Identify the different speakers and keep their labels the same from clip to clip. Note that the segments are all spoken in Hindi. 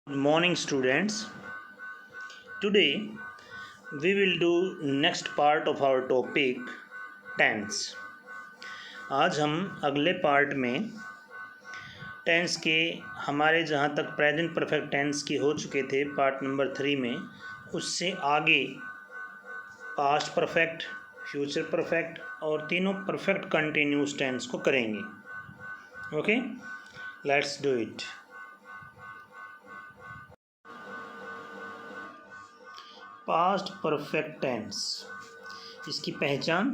Speaker 1: Good morning, students. Today we will do next part of our topic tense. आज हम अगले पार्ट में टेंस के हमारे जहाँ तक प्रेजेंट परफेक्ट टेंस की हो चुके थे पार्ट नंबर 3 में, उससे आगे पास्ट परफेक्ट, फ्यूचर परफेक्ट और तीनों परफेक्ट कंटिन्यूस टेंस को करेंगे. Okay, let's do it. Past perfect tense, इसकी पहचान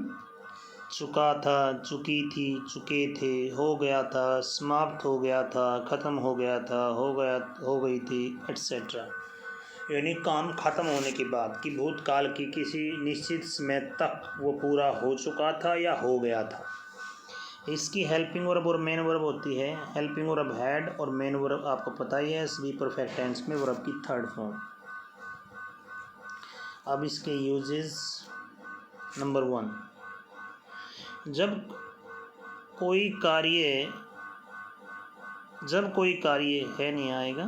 Speaker 1: चुका था, चुकी थी, चुके थे, हो गया था, समाप्त हो गया था, ख़त्म हो गया था, हो गई थी, एट्सेट्रा. यानी काम ख़त्म होने के बाद कि भूतकाल की किसी निश्चित समय तक वो पूरा हो चुका था या हो गया था. इसकी हेल्पिंग वर्ब और मेन वर्ब होती है. हेल्पिंग वर्ब हैड और मेन वर्ब आपको पता ही है सभी परफेक्ट टेंस में वर्ब की थर्ड फॉर्म. अब इसके यूजेस. नंबर 1, जब कोई कार्य है नहीं आएगा.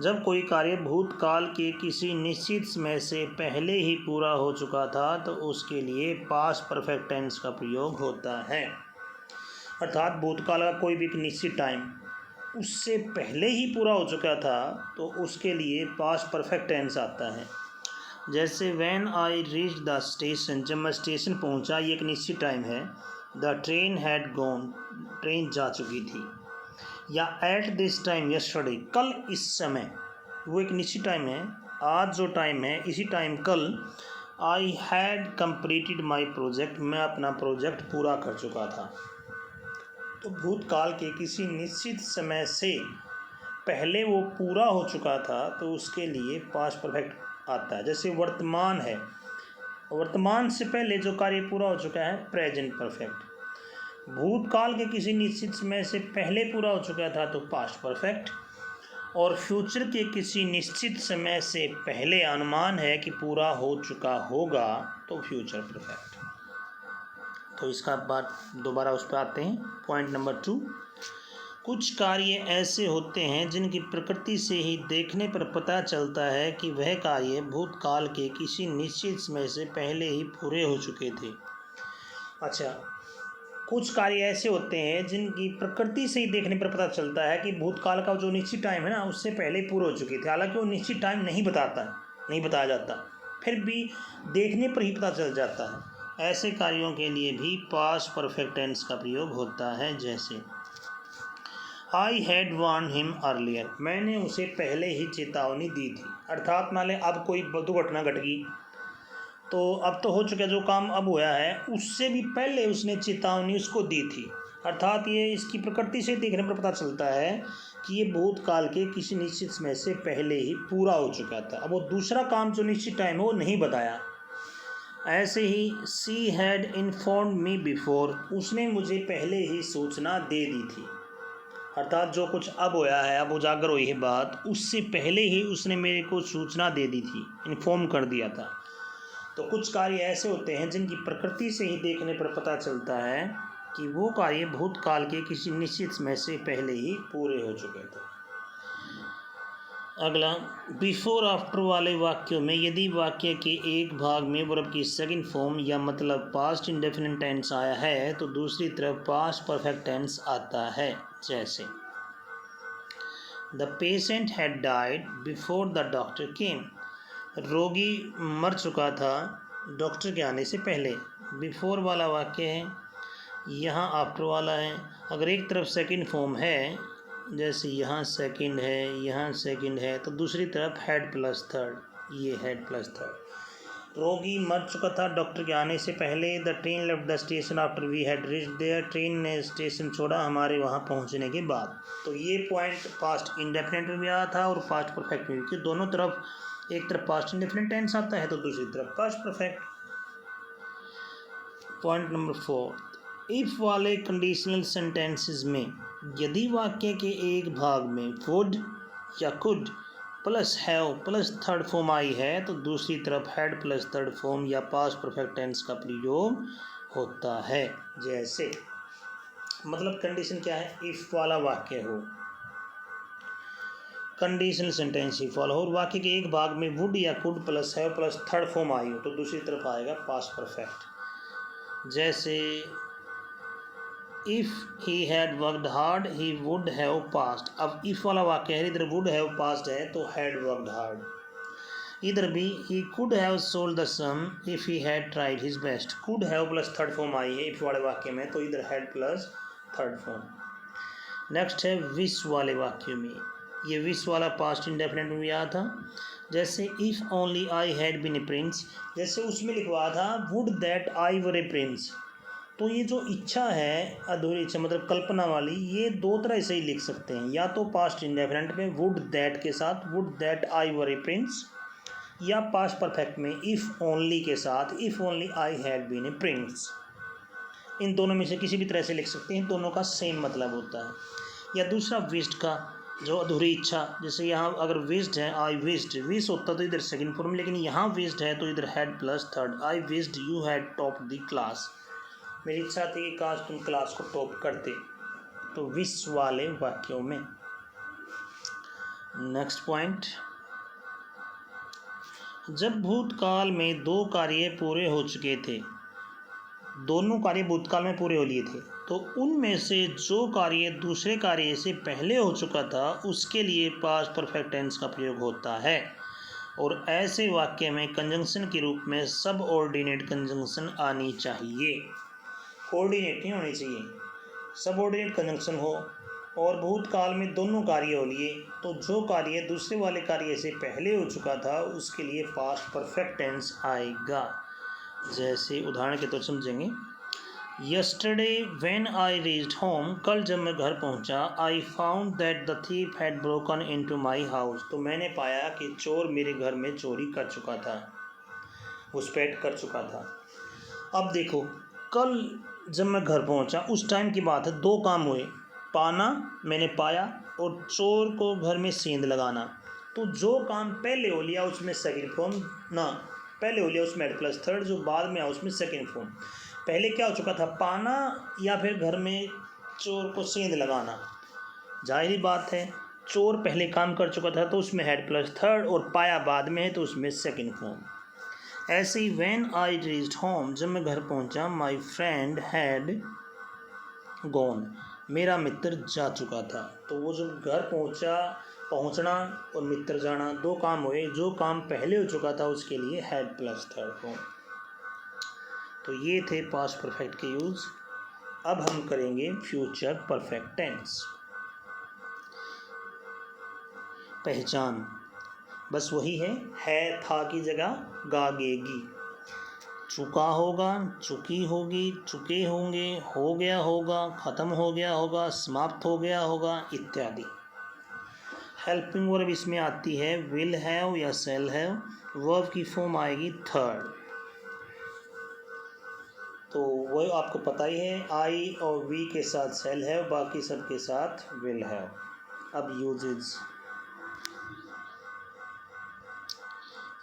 Speaker 1: जब कोई कार्य भूतकाल के किसी निश्चित समय से पहले ही पूरा हो चुका था तो उसके लिए पास्ट परफेक्ट टेंस का प्रयोग होता है. अर्थात भूतकाल का कोई भी एक निश्चित टाइम उससे पहले ही पूरा हो चुका था तो उसके लिए पास्ट परफेक्ट टेंस आता है. जैसे when I reach the station, जब मैं स्टेशन पहुंचा, ये एक निश्चित टाइम है. The train had gone, train जा चुकी थी. या एट दिस टाइम यस्टरडे, कल इस समय, वो एक निश्चित टाइम है. आज जो टाइम है इसी टाइम कल. I had completed my project, मैं अपना प्रोजेक्ट पूरा कर चुका था. तो भूतकाल के किसी निश्चित समय से पहले वो पूरा हो चुका था तो उसके लिए पास्ट परफेक्ट आता है. जैसे वर्तमान है, वर्तमान से पहले जो कार्य पूरा हो चुका है प्रेजेंट परफेक्ट. भूतकाल के किसी निश्चित समय से पहले पूरा हो चुका था तो पास्ट परफेक्ट. और फ्यूचर के किसी निश्चित समय से पहले अनुमान है कि पूरा हो चुका होगा तो फ्यूचर परफेक्ट. तो इसका बात दोबारा उस पर आते हैं. पॉइंट नंबर 2, कुछ कार्य ऐसे होते हैं जिनकी प्रकृति से ही देखने पर पता चलता है कि वह कार्य भूतकाल के किसी निश्चित समय से पहले ही पूरे हो चुके थे. अच्छा, कुछ कार्य ऐसे होते हैं जिनकी प्रकृति से ही देखने पर पता चलता है कि भूतकाल का जो निश्चित टाइम है ना उससे पहले पूरे हो चुके थे. हालांकि वो निश्चित टाइम नहीं बताया जाता, फिर भी देखने पर ही पता चल जाता है. ऐसे कार्यों के लिए भी पास्ट परफेक्ट टेंस का प्रयोग होता है. जैसे I had warn him earlier, मैंने उसे पहले ही चेतावनी दी थी. अर्थात मान लें अब कोई दुर्घटना घट गई तो अब तो हो चुका, जो काम अब हुआ है उससे भी पहले उसने चेतावनी उसको दी थी. अर्थात ये इसकी प्रकृति से देखने पर पता चलता है कि ये भूतकाल के किसी निश्चित समय से पहले ही पूरा हो चुका था. अब वो दूसरा काम जो निश्चित टाइम है वो नहीं बताया. ऐसे ही she had informed me before, उसने मुझे पहले ही सूचना दे दी थी. अर्थात जो कुछ अब होया है, अब उजागर हुई है बात, उससे पहले ही उसने मेरे को सूचना दे दी थी, इन्फॉर्म कर दिया था. तो कुछ कार्य ऐसे होते हैं जिनकी प्रकृति से ही देखने पर पता चलता है कि वो कार्य भूतकाल के किसी निश्चित समय से पहले ही पूरे हो चुके थे. अगला, बिफोर आफ्टर वाले वाक्यों में यदि वाक्य के एक भाग में वर्ब की सेकंड फॉर्म या मतलब पास्ट इंडेफिनिट टेंस आया है तो दूसरी तरफ पास्ट परफेक्ट टेंस आता है. जैसे the patient had died before the doctor केम, रोगी मर चुका था डॉक्टर के आने से पहले. बिफोर वाला वाक्य है, यहाँ आफ्टर वाला है. अगर एक तरफ सेकंड फॉर्म है, जैसे यहाँ सेकंड है तो दूसरी तरफ हैड प्लस थर्ड, ये हैड प्लस थर्ड. रोगी मर चुका था डॉक्टर के आने से पहले. The train left the station after we had reach there, train ने स्टेशन छोड़ा हमारे वहाँ पहुँचने के बाद. तो ये पॉइंट पास्ट इंडेफिनिट में भी आया था और पास्ट परफेक्ट में भी. दोनों तरफ, एक तरफ पास्ट इंडेफिनिट टेंस आता है तो दूसरी तरफ past perfect. Point number 4, if वाले कंडीशनल सेंटेंसेस में यदि वाक्य के एक भाग में वुड या could plus have plus third form आई है तो दूसरी तरफ हैड प्लस थर्ड फॉर्म या पास्ट परफेक्ट टेंस का प्रयोग होता है. जैसे मतलब कंडीशन क्या है, इफ़ वाला वाक्य हो, कंडीशनल सेंटेंस ही फॉलो हो और वाक्य के एक भाग में वुड या कुड प्लस है प्लस थर्ड फॉर्म आई हो तो दूसरी तरफ आएगा पास्ट परफेक्ट। जैसे if he had worked hard he would have past. अब इफ़ वाला वाक्य है, इधर वुड हैव पास्ट है तो हैड वर्कड हार्ड। इधर भी he could have solved the sum if he had tried his best. Could have plus third form आई है इफ़ वाले वाक्य में तो इधर had plus third form. Next है विश वाले वाक्य में, ये विश वाला पास्ट इंडेफिनिट में भी आया था। जैसे if only I had been a prince, जैसे उसमें लिखवा था would that I were a prince. तो ये जो इच्छा है अधूरी इच्छा मतलब कल्पना वाली, ये दो तरह से ही लिख सकते हैं, या तो पास्ट इंडेफिनिट में वुड दैट के साथ would that I were a prince, या पास्ट परफेक्ट में इफ़ ओनली के साथ if only I had been a prince. इन दोनों में से किसी भी तरह से लिख सकते हैं, दोनों का सेम मतलब होता है। या दूसरा विश्ड का जो अधूरी इच्छा, जैसे यहाँ अगर विश्ड है आई विश्ड, विश होता तो इधर सेकंड फॉर्म, लेकिन यहाँ विश्ड है तो इधर had plus third. I wished you had top the class, मेरी इच्छा थी कि काश तुम क्लास को टॉप करते, तो विश वाले वाक्यों में। नेक्स्ट पॉइंट, जब भूतकाल में दो कार्य पूरे हो चुके थे, दोनों कार्य भूतकाल में पूरे हो लिए थे, तो उनमें से जो कार्य दूसरे कार्य से पहले हो चुका था उसके लिए पास्ट परफेक्ट टेंस का प्रयोग होता है। और ऐसे वाक्य में कंजंक्शन के रूप में सब ऑर्डिनेट कंजंक्शन आनी चाहिए, कोऑर्डिनेट नहीं होनी चाहिए। सब ऑर्डिनेट कंजंक्शन हो और भूतकाल में दोनों कार्य हो लिए तो जो कार्य दूसरे वाले कार्य से पहले हो चुका था उसके लिए पास्ट परफेक्ट टेंस आएगा। जैसे उदाहरण के तौर समझेंगे, yesterday when I reached home, कल जब मैं घर पहुंचा, I found that the thief had broken into my house, तो मैंने पाया कि चोर मेरे घर में चोरी कर चुका था, घुसपैठ कर चुका था। अब देखो, कल जब मैं घर पहुंचा उस टाइम की बात है, दो काम हुए, पाना मैंने पाया और चोर को घर में सेंध लगाना। तो जो काम पहले हो लिया उसमें सेकंड फॉर्म ना, पहले हो लिया उसमें प्लस थर्ड, जो बाद में आया उसमें सेकंड फॉर्म। पहले क्या हो चुका था, पाना या फिर घर में चोर को सेंध लगाना। जाहिर बात है चोर पहले काम कर चुका था तो उसमें हैड प्लस थर्ड, और पाया बाद में है तो उसमें सेकंड फॉर्म। ऐसे he when I reached home, जब मैं घर पहुंचा, माय फ्रेंड हैड गॉन, मेरा मित्र जा चुका था। तो वो जब घर पहुंचा, पहुंचना और मित्र जाना दो काम हुए, जो काम पहले हो चुका था उसके लिए हैड प्लस थर्ड फॉर्म। तो ये थे पास्ट परफेक्ट के यूज़। अब हम करेंगे फ्यूचर परफेक्ट टेंस। पहचान बस वही है था की जगह गागेगी। चुका होगा, चुकी होगी, चुके होंगे, हो गया होगा, ख़त्म हो गया होगा, समाप्त हो गया होगा इत्यादि। हेल्पिंग वर्ब इसमें आती है विल हैव या शैल हैव, वर्ब की फॉर्म आएगी थर्ड। तो वो आपको पता ही है, आई और वी के साथ शैल हैव, बाकी सब के साथ विल हैव। अब यूजेज,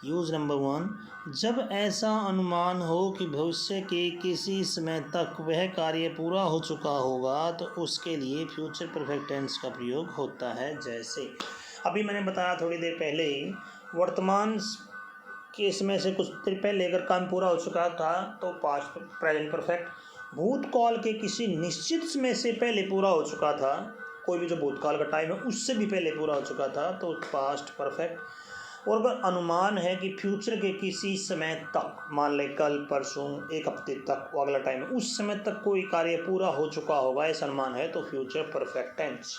Speaker 1: यूज नंबर 1, जब ऐसा अनुमान हो कि भविष्य के किसी समय तक वह कार्य पूरा हो चुका होगा तो उसके लिए फ्यूचर परफेक्ट टेंस का प्रयोग होता है। जैसे अभी मैंने बताया थोड़ी देर पहले ही, वर्तमान के समय से कुछ देर पहले अगर काम पूरा हो चुका था तो पास्ट प्रेजेंट परफेक्ट, भूतकाल के किसी निश्चित समय से पहले पूरा हो चुका था, कोई भी जो भूतकाल का टाइम है उससे भी पहले पूरा हो चुका था तो पास्ट परफेक्ट। और अगर अनुमान है कि फ्यूचर के किसी समय तक, मान लें कल परसों एक हफ्ते तक वो अगला टाइम है, उस समय तक कोई कार्य पूरा हो चुका होगा ऐसा अनुमान है तो फ्यूचर परफेक्ट टेंस।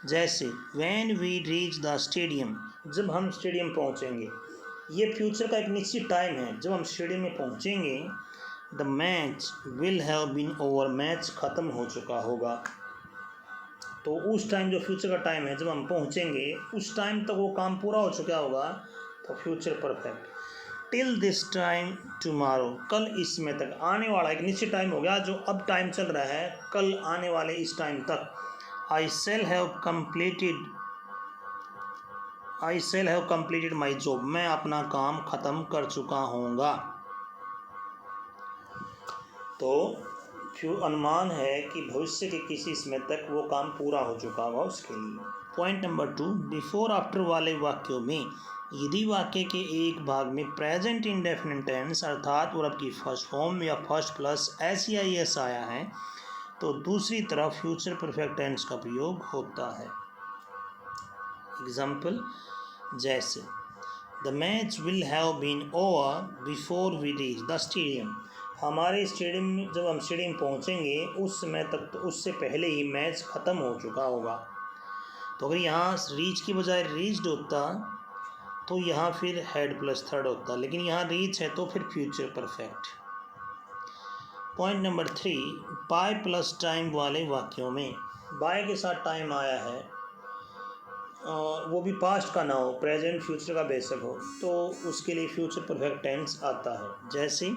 Speaker 1: जैसे when we reach the stadium, जब हम स्टेडियम पहुंचेंगे, ये फ्यूचर का एक निश्चित टाइम है, जब हम स्टेडियम में पहुंचेंगे। The match will have been over, match ख़त्म हो चुका होगा। तो उस टाइम जो फ्यूचर का टाइम है जब हम पहुंचेंगे उस टाइम तक वो काम पूरा हो चुका होगा तो future perfect. Till this time tomorrow, कल इस समय तक, आने वाला एक निश्चित टाइम हो गया जो अब टाइम चल रहा है, कल आने वाले इस टाइम तक। I shall have completed my job, मैं अपना काम ख़त्म कर चुका हूँगा। तो अनुमान है कि भविष्य के किसी समय तक वो काम पूरा हो चुका होगा उसके लिए। पॉइंट नंबर 2, बिफोर आफ्टर वाले वाक्यों में यदि वाक्य के एक भाग में प्रेजेंट इंडेफिनिट टेंस अर्थात वर्ब की फर्स्ट फॉर्म या फर्स्ट प्लस एस या एस आया है तो दूसरी तरफ फ्यूचर परफेक्ट टेंस का प्रयोग होता है। एग्जाम्पल, जैसे the match will have been over before we reach the stadium. हमारे स्टेडियम में जब हम स्टेडियम पहुंचेंगे उस समय तक तो उससे पहले ही मैच ख़त्म हो चुका होगा। तो अगर यहाँ रीच की बजाय रीच्ड होता तो यहाँ फिर हैड प्लस थर्ड होता, लेकिन यहाँ रीच है तो फिर future perfect. Point number 3, by plus time वाले वाक्यों में बाय के साथ टाइम आया है वो भी पास्ट का ना हो, प्रेजेंट फ्यूचर का बेशक हो, तो उसके लिए फ्यूचर परफेक्ट टेंस आता है। जैसे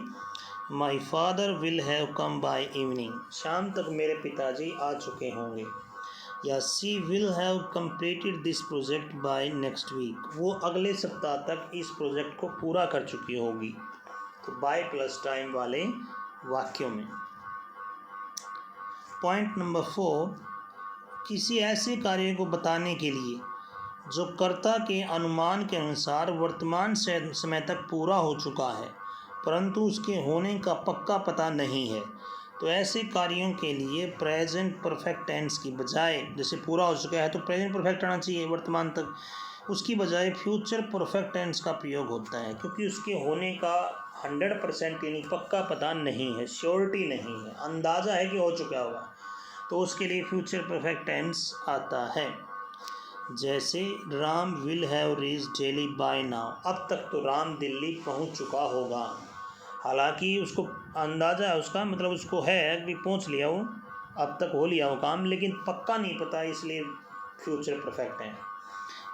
Speaker 1: my father will have come by evening, शाम तक मेरे पिताजी आ चुके होंगे। या she will have completed this project by next week, वो अगले सप्ताह तक इस प्रोजेक्ट को पूरा कर चुकी होगी। तो बाय प्लस टाइम वाले वाक्यों में। पॉइंट नंबर 4, किसी ऐसे कार्य को बताने के लिए जो कर्ता के अनुमान के अनुसार वर्तमान समय तक पूरा हो चुका है परंतु उसके होने का पक्का पता नहीं है, तो ऐसे कार्यों के लिए प्रेजेंट परफेक्ट टेंस की बजाय, जैसे पूरा हो चुका है तो प्रेजेंट परफेक्ट आना चाहिए वर्तमान तक, उसकी बजाय फ्यूचर परफेक्ट टेंस का प्रयोग होता है क्योंकि उसके होने का 100% यानी पक्का पता नहीं है, श्योरिटी नहीं है, अंदाज़ा है कि हो चुका होगा, तो उसके लिए फ्यूचर परफेक्ट टेंस आता है। जैसे Ram will have reach Delhi by now, अब तक तो राम दिल्ली पहुंच चुका होगा। हालांकि उसको अंदाज़ा है, उसका मतलब उसको है कि पहुंच लिया वो, अब तक हो लिया वो काम, लेकिन पक्का नहीं पता, इसलिए फ्यूचर परफेक्ट है।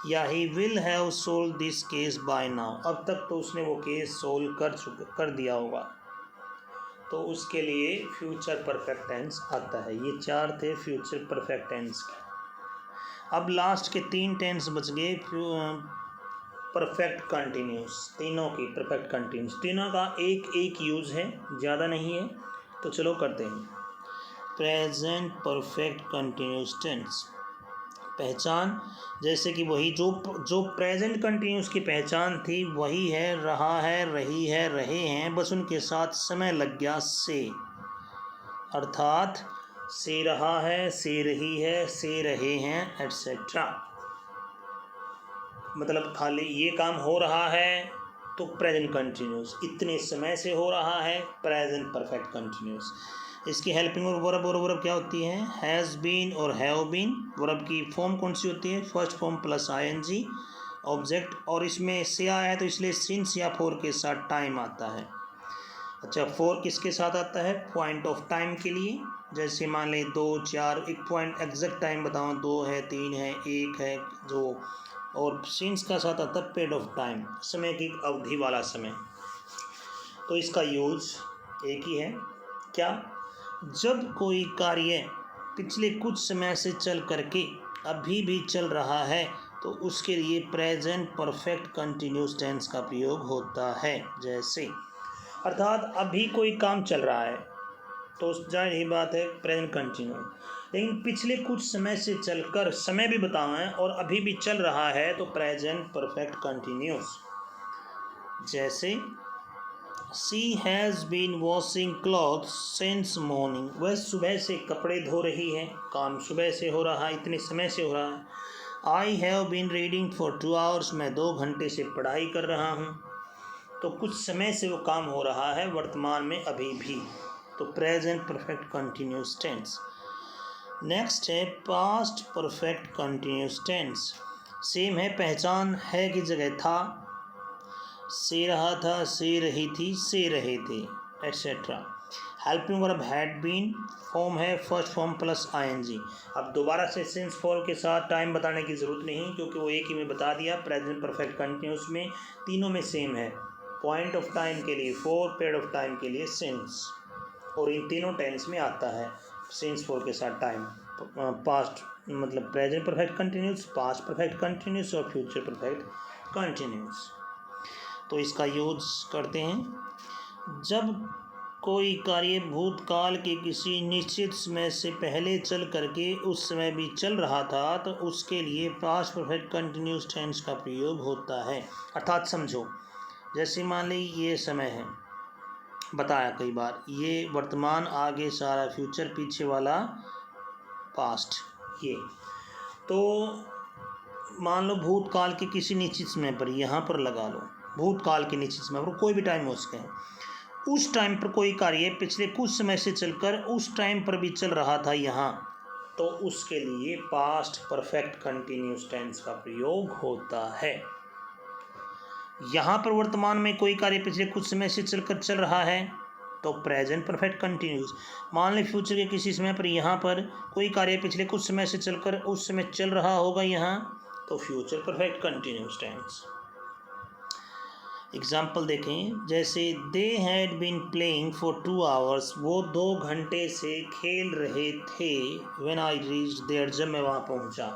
Speaker 1: या he will have solve this case by now, अब तक तो उसने वो केस सोल्व कर दिया होगा, तो उसके लिए फ्यूचर परफेक्ट टेंस आता है। ये 4 थे फ्यूचर परफेक्ट टेंस के। अब लास्ट के 3 टेंस बच गए परफेक्ट कंटिन्यूस, तीनों की परफेक्ट कंटिन्यूस, तीनों का एक यूज़ है, ज़्यादा नहीं है, तो चलो करते हैं। प्रेजेंट परफेक्ट कंटिन्यूस टेंस पहचान, जैसे कि वही जो प्रेजेंट कंटिन्यूस की पहचान थी वही है, रहा है, रही है, रहे हैं, बस उनके साथ समय लग गया से, अर्थात से रहा है, से रही है, से रहे हैं एट्सेट्रा। मतलब खाली ये काम हो रहा है तो प्रेजेंट कंटिन्यूस, इतने समय से हो रहा है प्रेजेंट परफेक्ट कंटिन्यूस। इसकी हेल्पिंग और वर्ब क्या होती है, हैज़ बीन और हैव बीन। वर्ब की फॉर्म कौन सी होती है, first form plus I N G object, और इसमें से आया है तो इसलिए सिंस या फॉर के साथ टाइम आता है। अच्छा, फॉर किसके साथ आता है, पॉइंट ऑफ टाइम के लिए, जैसे मान लें 2, 4, एक पॉइंट एग्जैक्ट टाइम बताओ, 2 है, 3 है, 1 है जो, और सिंस का साथ आता है पीरियड ऑफ टाइम, समय की अवधि वाला समय। तो इसका यूज एक ही है, क्या, जब कोई कार्य पिछले कुछ समय से चल करके अभी भी चल रहा है तो उसके लिए प्रेजेंट परफेक्ट कंटिन्यूस टेंस का प्रयोग होता है। जैसे अर्थात अभी कोई काम चल रहा है तो जाहिर ही बात है प्रेजेंट कंटिन्यूस, लेकिन पिछले कुछ समय से चलकर समय भी बताना है और अभी भी चल रहा है तो प्रेजेंट परफेक्ट कंटिन्यूस। जैसे she has been washing clothes since morning, वह सुबह से कपड़े धो रही है, काम सुबह से हो रहा है, इतने समय से हो रहा है। I have been reading for 2 hours, मैं 2 घंटे से पढ़ाई कर रहा हूँ, तो कुछ समय से वो काम हो रहा है वर्तमान में अभी भी, तो present perfect continuous tense. Next है past perfect continuous tense. Same है, पहचान है की जगह था, से रहा था, से रही थी, से रहे थे etcetera. Helping verb had been, form है फर्स्ट फॉर्म प्लस आईएनजी। अब दोबारा से सिंस फॉर के साथ टाइम बताने की ज़रूरत नहीं क्योंकि वो एक ही में बता दिया। प्रेजेंट परफेक्ट कंटिन्यूस में तीनों में सेम है, पॉइंट ऑफ टाइम के लिए फॉर, पीरियड ऑफ टाइम के लिए सिंस, और इन तीनों टेंस में आता है सिंस फॉर के साथ टाइम, पास्ट मतलब present perfect continuous, past perfect continuous और फ्यूचर परफेक्ट कंटिन्यूस। तो इसका यूज करते हैं, जब कोई कार्य भूतकाल के किसी निश्चित समय से पहले चल करके उस समय भी चल रहा था तो उसके लिए पास्ट परफेक्ट कंटिन्यूस टेंस का प्रयोग होता है। अर्थात समझो, जैसे मान ली ये समय है, बताया कई बार, ये वर्तमान, आगे सारा फ्यूचर, पीछे वाला पास्ट। ये तो मान लो भूतकाल के किसी निश्चित समय पर, यहाँ पर लगा लो भूतकाल के निश्चित समय पर, कोई भी टाइम हो सके, उस टाइम पर कोई कार्य पिछले कुछ समय से चलकर उस टाइम पर भी चल रहा था यहाँ, तो उसके लिए पास्ट परफेक्ट कंटिन्यूस टेंस का प्रयोग होता है। यहाँ पर वर्तमान में कोई कार्य पिछले कुछ समय से चलकर चल रहा है तो प्रेजेंट परफेक्ट कंटिन्यूस। मान लें फ्यूचर के किसी समय पर यहाँ पर कोई कार्य पिछले कुछ समय से चलकर उस समय चल रहा होगा यहाँ, तो future perfect continuous tense. Example देखें, जैसे they had been playing for 2 hours, वो 2 घंटे से खेल रहे थे, व्हेन आई रीच्ड देयर, जब मैं वहाँ पहुँचा।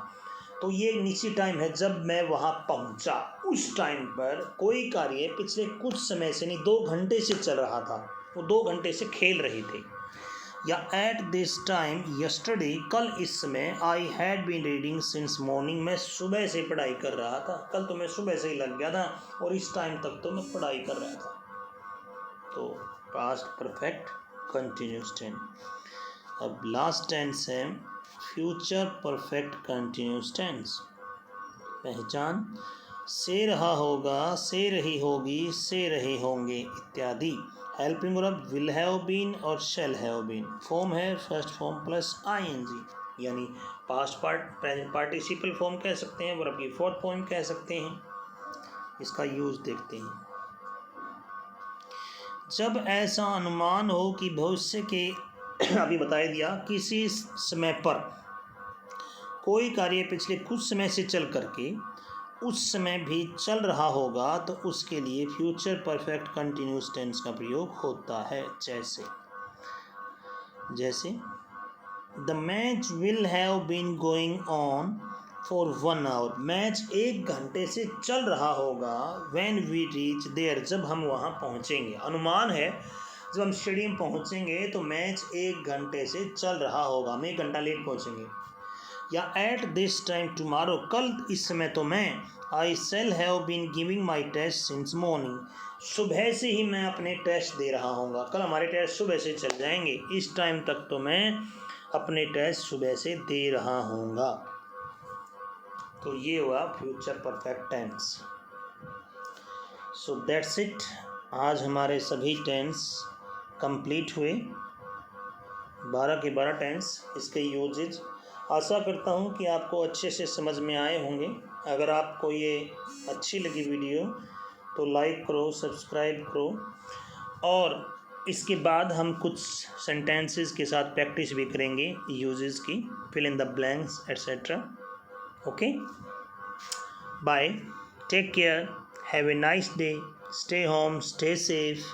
Speaker 1: तो ये निश्चित टाइम है जब मैं वहाँ पहुँचा, उस टाइम पर कोई कार्य पिछले कुछ समय से नहीं 2 घंटे से चल रहा था, वो 2 घंटे से खेल रहे थे। या एट दिस टाइम यस्टरडे, कल इस समय, I had been reading since morning, मैं सुबह से पढ़ाई कर रहा था, कल तो मैं सुबह से ही लग गया था और इस टाइम तक तो मैं पढ़ाई कर रहा था। तो पास्ट परफेक्ट कंटिन्यूस टेंस। अब लास्ट टेंस है फ्यूचर परफेक्ट कंटिन्यूस टेंस। पहचान, से रहा होगा, से रही होगी, से रहे होंगे इत्यादि। Helping verb will have been और शैल हैव बीन। फॉर्म है फर्स्ट फॉर्म प्लस आईएनजी, यानी पास्ट प्रेजेंट पार्टिसिपल फॉर्म कह सकते हैं, वर्ब की फोर्थ फॉर्म कह सकते हैं। इसका यूज देखते हैं। जब ऐसा अनुमान हो कि भविष्य के अभी बता दिया, किसी समय पर कोई कार्य पिछले कुछ समय से चल करके उस समय भी चल रहा होगा तो उसके लिए फ्यूचर परफेक्ट कंटिन्यूस टेंस का प्रयोग होता है। जैसे the match will have been going on for 1 hour, match 1 घंटे से चल रहा होगा, व्हेन वी रीच देयर, जब हम वहाँ पहुँचेंगे। अनुमान है जब हम स्टेडियम पहुँचेंगे तो मैच 1 घंटे से चल रहा होगा, हम 1 घंटा लेट पहुँचेंगे। या एट दिस टाइम टुमारो, कल इस समय तो मैं, I shall have been giving my test since morning, सुबह से ही मैं अपने टेस्ट दे रहा हूँगा, कल हमारे टेस्ट सुबह से चल जाएंगे, इस टाइम तक तो मैं अपने टेस्ट सुबह से दे रहा हूँगा। तो ये हुआ future perfect tense. So that's it. आज हमारे सभी टेंस कंप्लीट हुए, 12 के 12 टेंस, इसके यूजेज। आशा करता हूँ कि आपको अच्छे से समझ में आए होंगे। अगर आपको ये अच्छी लगी वीडियो तो लाइक करो, सब्सक्राइब करो, और इसके बाद हम कुछ सेंटेंसेस के साथ प्रैक्टिस भी करेंगे यूजेस की, fill in the blanks etcetera. Okay, bye, take care, have a nice day, stay home, stay safe.